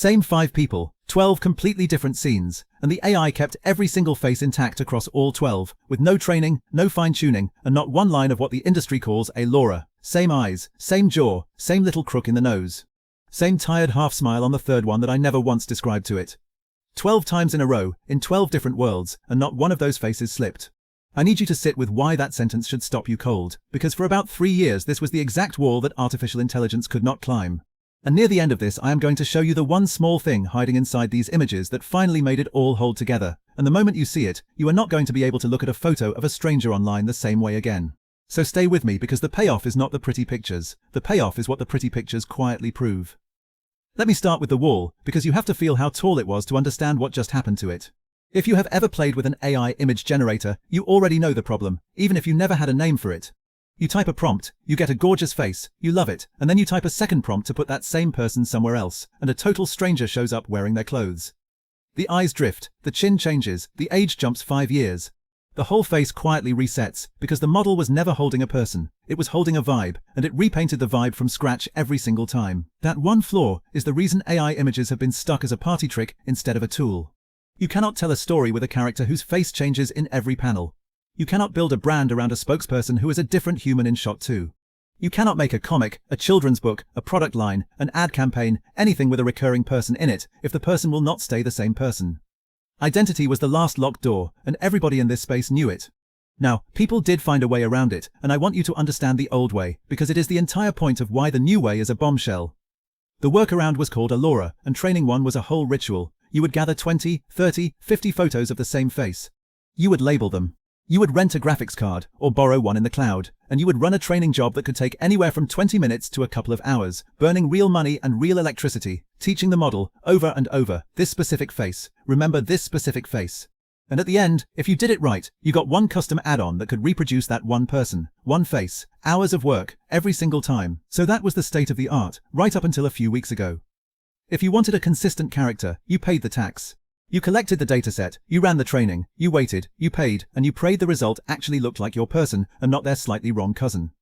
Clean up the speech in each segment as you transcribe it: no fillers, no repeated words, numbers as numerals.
Same 5 people, 12 completely different scenes, and the AI kept every single face intact across all 12, with no training, no fine-tuning, and not one line of what the industry calls a LoRA. Same eyes, same jaw, same little crook in the nose. Same tired half-smile on the third one that I never once described to it. 12 times in a row, in 12 different worlds, and not one of those faces slipped. I need you to sit with why that sentence should stop you cold, because for about 3 years this was the exact wall that artificial intelligence could not climb. And near the end of this I am going to show you the one small thing hiding inside these images that finally made it all hold together, and the moment you see it, you are not going to be able to look at a photo of a stranger online the same way again. So stay with me because the payoff is not the pretty pictures, the payoff is what the pretty pictures quietly prove. Let me start with the wall, because you have to feel how tall it was to understand what just happened to it. If you have ever played with an AI image generator, you already know the problem, even if you never had a name for it. You type a prompt, you get a gorgeous face, you love it, and then you type a second prompt to put that same person somewhere else, and a total stranger shows up wearing their clothes. The eyes drift, the chin changes, the age jumps 5 years. The whole face quietly resets, because the model was never holding a person, it was holding a vibe, and it repainted the vibe from scratch every single time. That one flaw is the reason AI images have been stuck as a party trick instead of a tool. You cannot tell a story with a character whose face changes in every panel. You cannot build a brand around a spokesperson who is a different human in shot 2. You cannot make a comic, a children's book, a product line, an ad campaign, anything with a recurring person in it, if the person will not stay the same person. Identity was the last locked door, and everybody in this space knew it. Now, people did find a way around it, and I want you to understand the old way, because it is the entire point of why the new way is a bombshell. The workaround was called a LoRA, and training one was a whole ritual. You would gather 20, 30, 50 photos of the same face. You would label them. You would rent a graphics card, or borrow one in the cloud, and you would run a training job that could take anywhere from 20 minutes to a couple of hours, burning real money and real electricity, teaching the model, over and over, this specific face, remember this specific face. And at the end, if you did it right, you got one custom add-on that could reproduce that one person, one face, hours of work, every single time. So that was the state of the art, right up until a few weeks ago. If you wanted a consistent character, you paid the tax. You collected the dataset, you ran the training, you waited, you paid, and you prayed the result actually looked like your person and not their slightly wrong cousin.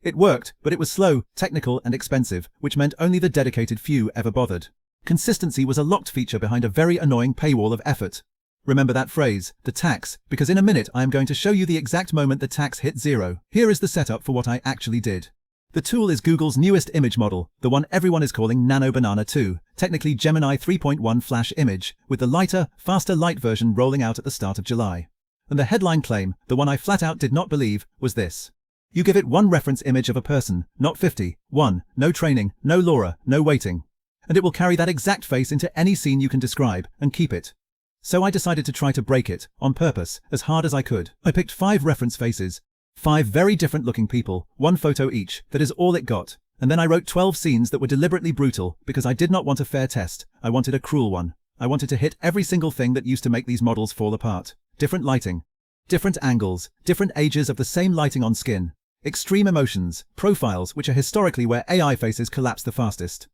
It worked, but it was slow, technical, and expensive, which meant only the dedicated few ever bothered. Consistency was a locked feature behind a very annoying paywall of effort. Remember that phrase, the tax, because in a minute I am going to show you the exact moment the tax hit zero. Here is the setup for what I actually did. The tool is Google's newest image model, the one everyone is calling Nano Banana 2, technically Gemini 3.1 flash image, with the lighter, faster Lite version rolling out at the start of July. And the headline claim, the one I flat out did not believe, was this. You give it one reference image of a person, not 50, one, no training, no LoRA, no waiting. And it will carry that exact face into any scene you can describe, and keep it. So I decided to try to break it, on purpose, as hard as I could. I picked 5 reference faces. 5 very different looking people, 1 photo each, that is all it got. And then I wrote 12 scenes that were deliberately brutal, because I did not want a fair test, I wanted a cruel one. I wanted to hit every single thing that used to make these models fall apart. Different lighting. Different angles, different ages of the same lighting on skin. Extreme emotions, profiles which are historically where AI faces collapse the fastest.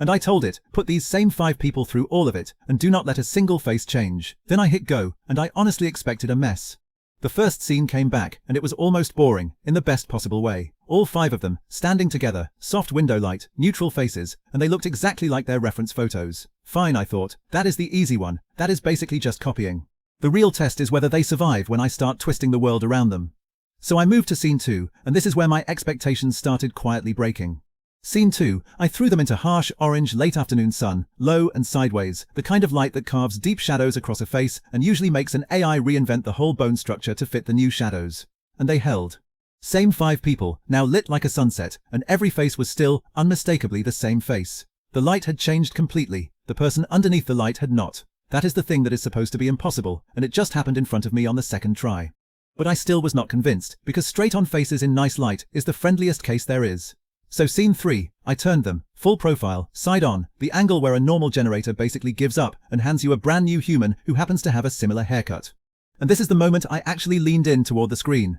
And I told it, put these same 5 people through all of it, and do not let a single face change. Then I hit go, and I honestly expected a mess. The first scene came back, and it was almost boring, in the best possible way. All 5 of them, standing together, soft window light, neutral faces, and they looked exactly like their reference photos. Fine, I thought, that is the easy one, that is basically just copying. The real test is whether they survive when I start twisting the world around them. So I moved to scene 2, and this is where my expectations started quietly breaking. Scene 2, I threw them into harsh, orange, late afternoon sun, low and sideways, the kind of light that carves deep shadows across a face and usually makes an AI reinvent the whole bone structure to fit the new shadows. And they held. Same 5 people, now lit like a sunset, and every face was still, unmistakably the same face. The light had changed completely, the person underneath the light had not. That is the thing that is supposed to be impossible, and it just happened in front of me on the second try. But I still was not convinced, because straight on faces in nice light is the friendliest case there is. So scene 3, I turned them, full profile, side on, the angle where a normal generator basically gives up and hands you a brand new human who happens to have a similar haircut. And this is the moment I actually leaned in toward the screen.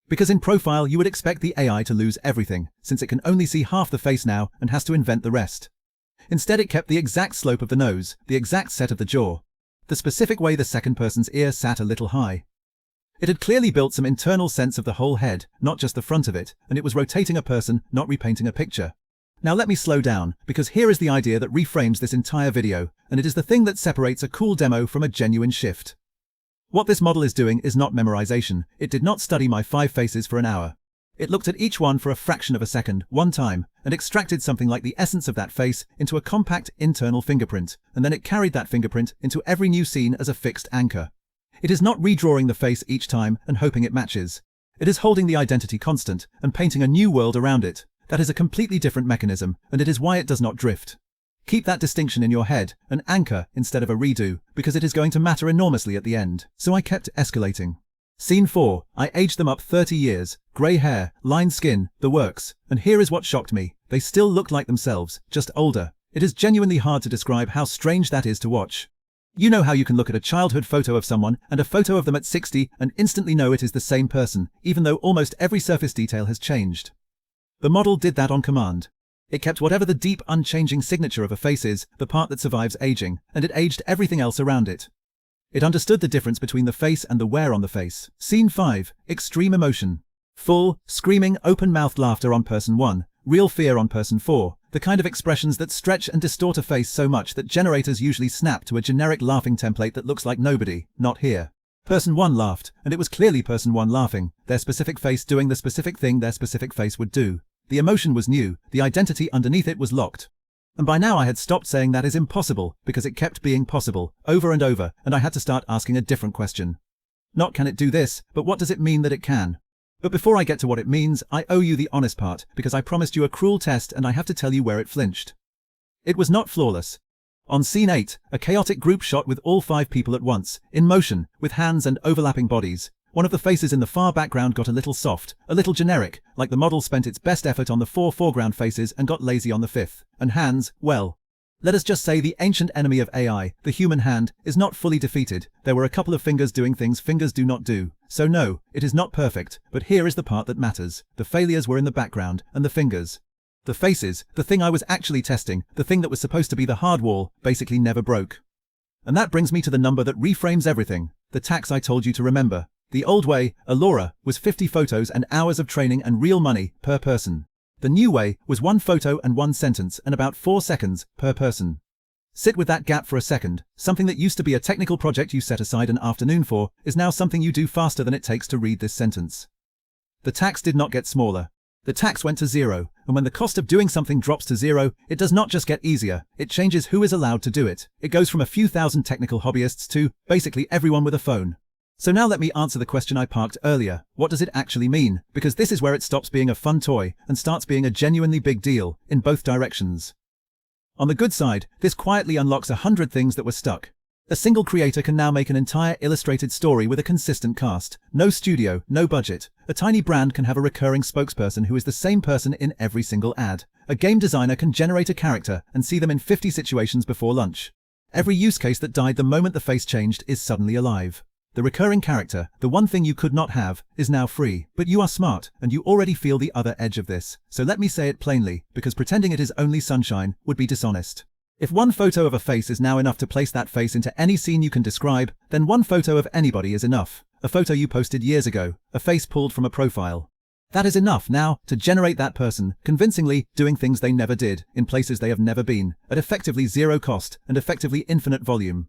Because in profile you would expect the AI to lose everything, since it can only see half the face now and has to invent the rest. Instead it kept the exact slope of the nose, the exact set of the jaw, the specific way the second person's ear sat a little high. It had clearly built some internal sense of the whole head, not just the front of it, and it was rotating a person, not repainting a picture. Now let me slow down, because here is the idea that reframes this entire video, and it is the thing that separates a cool demo from a genuine shift. What this model is doing is not memorization. It did not study my 5 faces for an hour. It looked at each one for a fraction of a second, one time, and extracted something like the essence of that face into a compact internal fingerprint, and then it carried that fingerprint into every new scene as a fixed anchor. It is not redrawing the face each time and hoping it matches. It is holding the identity constant and painting a new world around it. That is a completely different mechanism, and it is why it does not drift. Keep that distinction in your head, an anchor instead of a redo, because it is going to matter enormously at the end. So I kept escalating. Scene 4, I aged them up 30 years, grey hair, lined skin, the works, and here is what shocked me. They still looked like themselves, just older. It is genuinely hard to describe how strange that is to watch. You know how you can look at a childhood photo of someone and a photo of them at 60 and instantly know it is the same person, even though almost every surface detail has changed. The model did that on command. It kept whatever the deep, unchanging signature of a face is, the part that survives aging, and it aged everything else around it. It understood the difference between the face and the wear on the face. Scene 5, extreme emotion. Full, screaming, open-mouthed laughter on person 1, real fear on person 4, the kind of expressions that stretch and distort a face so much that generators usually snap to a generic laughing template that looks like nobody, not here. Person 1 laughed, and it was clearly person 1 laughing, their specific face doing the specific thing their specific face would do. The emotion was new, the identity underneath it was locked. And by now I had stopped saying that is impossible, because it kept being possible, over and over, and I had to start asking a different question. Not can it do this, but what does it mean that it can? But before I get to what it means, I owe you the honest part, because I promised you a cruel test and I have to tell you where it flinched. It was not flawless. On scene 8, a chaotic group shot with all 5 people at once, in motion, with hands and overlapping bodies. One of the faces in the far background got a little soft, a little generic, like the model spent its best effort on the 4 foreground faces and got lazy on the 5th. And hands, well, let us just say the ancient enemy of AI, the human hand, is not fully defeated. There were a couple of fingers doing things fingers do not do. So no, it is not perfect, but here is the part that matters. The failures were in the background, and the fingers. The faces, the thing I was actually testing, the thing that was supposed to be the hard wall, basically never broke. And that brings me to the number that reframes everything, the tax I told you to remember. The old way, a LoRA, was 50 photos and hours of training and real money per person. The new way was 1 photo and 1 sentence and about 4 seconds per person. Sit with that gap for a second. Something that used to be a technical project you set aside an afternoon for is now something you do faster than it takes to read this sentence. The tax did not get smaller. The tax went to 0, and when the cost of doing something drops to 0, it does not just get easier, it changes who is allowed to do it. It goes from a few thousand technical hobbyists to, basically everyone with a phone. So now let me answer the question I parked earlier. What does it actually mean? Because this is where it stops being a fun toy and starts being a genuinely big deal, in both directions. On the good side, this quietly unlocks 100 things that were stuck. A single creator can now make an entire illustrated story with a consistent cast. No studio, no budget. A tiny brand can have a recurring spokesperson who is the same person in every single ad. A game designer can generate a character and see them in 50 situations before lunch. Every use case that died the moment the face changed is suddenly alive. The recurring character, the one thing you could not have, is now free. But you are smart, and you already feel the other edge of this. So let me say it plainly, because pretending it is only sunshine would be dishonest. If 1 photo of a face is now enough to place that face into any scene you can describe, then 1 photo of anybody is enough. A photo you posted years ago, a face pulled from a profile. That is enough now to generate that person, convincingly doing things they never did, in places they have never been, at effectively 0 cost and effectively infinite volume.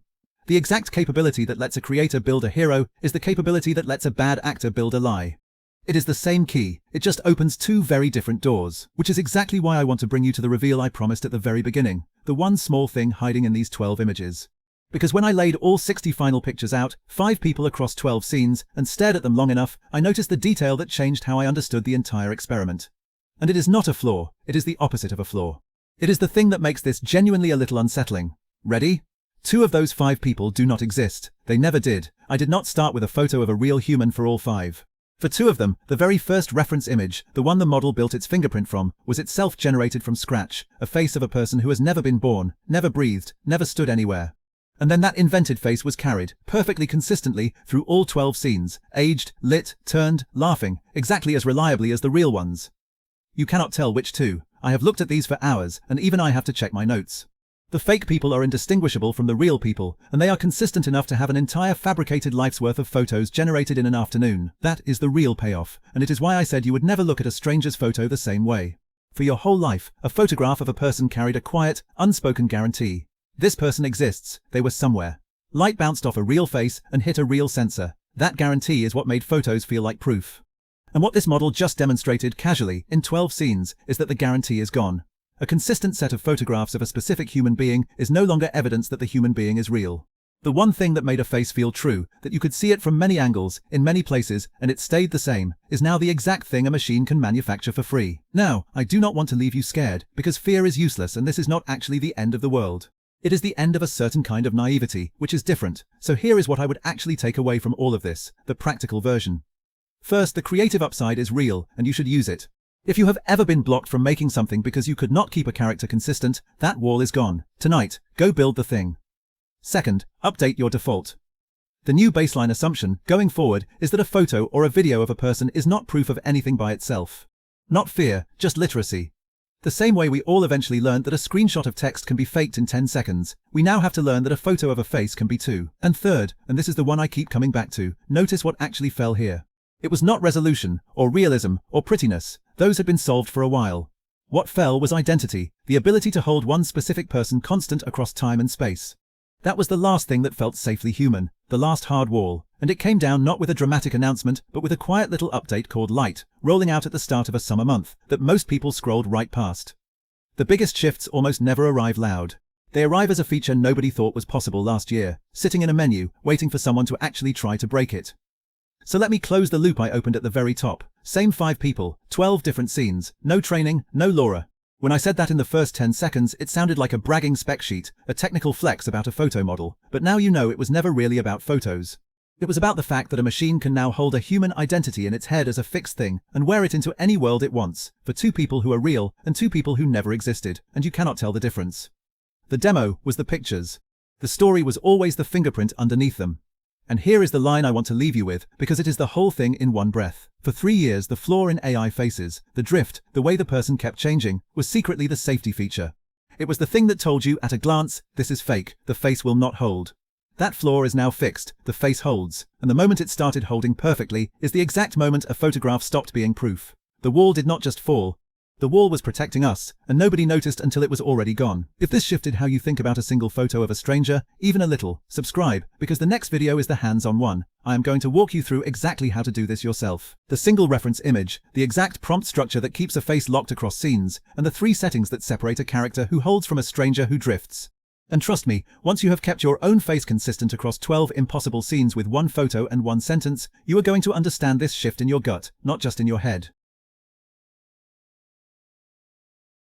The exact capability that lets a creator build a hero is the capability that lets a bad actor build a lie. It is the same key, it just opens 2 very different doors, which is exactly why I want to bring you to the reveal I promised at the very beginning, the one small thing hiding in these 12 images. Because when I laid all 60 final pictures out, 5 people across 12 scenes, and stared at them long enough, I noticed the detail that changed how I understood the entire experiment. And it is not a flaw, it is the opposite of a flaw. It is the thing that makes this genuinely a little unsettling. Ready? 2 of those 5 people do not exist. They never did. I did not start with a photo of a real human for all 5. For 2 of them, the very first reference image, the one the model built its fingerprint from, was itself generated from scratch, a face of a person who has never been born, never breathed, never stood anywhere. And then that invented face was carried, perfectly consistently, through all 12 scenes, aged, lit, turned, laughing, exactly as reliably as the real ones. You cannot tell which 2. I have looked at these for hours, and even I have to check my notes. The fake people are indistinguishable from the real people, and they are consistent enough to have an entire fabricated life's worth of photos generated in an afternoon. That is the real payoff, and it is why I said you would never look at a stranger's photo the same way. For your whole life, a photograph of a person carried a quiet, unspoken guarantee. This person exists, they were somewhere. Light bounced off a real face and hit a real sensor. That guarantee is what made photos feel like proof. And what this model just demonstrated casually, in 12 scenes, is that the guarantee is gone. A consistent set of photographs of a specific human being is no longer evidence that the human being is real. The one thing that made a face feel true, that you could see it from many angles, in many places, and it stayed the same, is now the exact thing a machine can manufacture for free. Now, I do not want to leave you scared, because fear is useless and this is not actually the end of the world. It is the end of a certain kind of naivety, which is different. So here is what I would actually take away from all of this, the practical version. First, the creative upside is real, and you should use it. If you have ever been blocked from making something because you could not keep a character consistent, that wall is gone. Tonight, go build the thing. Second, update your default. The new baseline assumption, going forward, is that a photo or a video of a person is not proof of anything by itself. Not fear, just literacy. The same way we all eventually learned that a screenshot of text can be faked in 10 seconds, we now have to learn that a photo of a face can be too. And third, and this is the one I keep coming back to, notice what actually fell here. It was not resolution, or realism, or prettiness. Those had been solved for a while. What fell was identity, the ability to hold one specific person constant across time and space. That was the last thing that felt safely human, the last hard wall, and it came down not with a dramatic announcement, but with a quiet little update called Lite, rolling out at the start of a summer month, that most people scrolled right past. The biggest shifts almost never arrive loud. They arrive as a feature nobody thought was possible last year, sitting in a menu, waiting for someone to actually try to break it. So let me close the loop I opened at the very top. Same 5 people, 12 different scenes, no training, no LoRA. When I said that in the first 10 seconds, it sounded like a bragging spec sheet, a technical flex about a photo model, but now you know it was never really about photos. It was about the fact that a machine can now hold a human identity in its head as a fixed thing, and wear it into any world it wants, for 2 people who are real, and 2 people who never existed, and you cannot tell the difference. The demo was the pictures. The story was always the fingerprint underneath them. And here is the line I want to leave you with, because it is the whole thing in one breath. For 3 years, the flaw in AI faces, the drift, the way the person kept changing, was secretly the safety feature. It was the thing that told you at a glance, this is fake, the face will not hold. That flaw is now fixed, the face holds, and the moment it started holding perfectly is the exact moment a photograph stopped being proof. The wall did not just fall. The wall was protecting us, and nobody noticed until it was already gone. If this shifted how you think about a single photo of a stranger, even a little, subscribe, because the next video is the hands-on one. I am going to walk you through exactly how to do this yourself. The single reference image, the exact prompt structure that keeps a face locked across scenes, and the 3 settings that separate a character who holds from a stranger who drifts. And trust me, once you have kept your own face consistent across 12 impossible scenes with 1 photo and 1 sentence, you are going to understand this shift in your gut, not just in your head.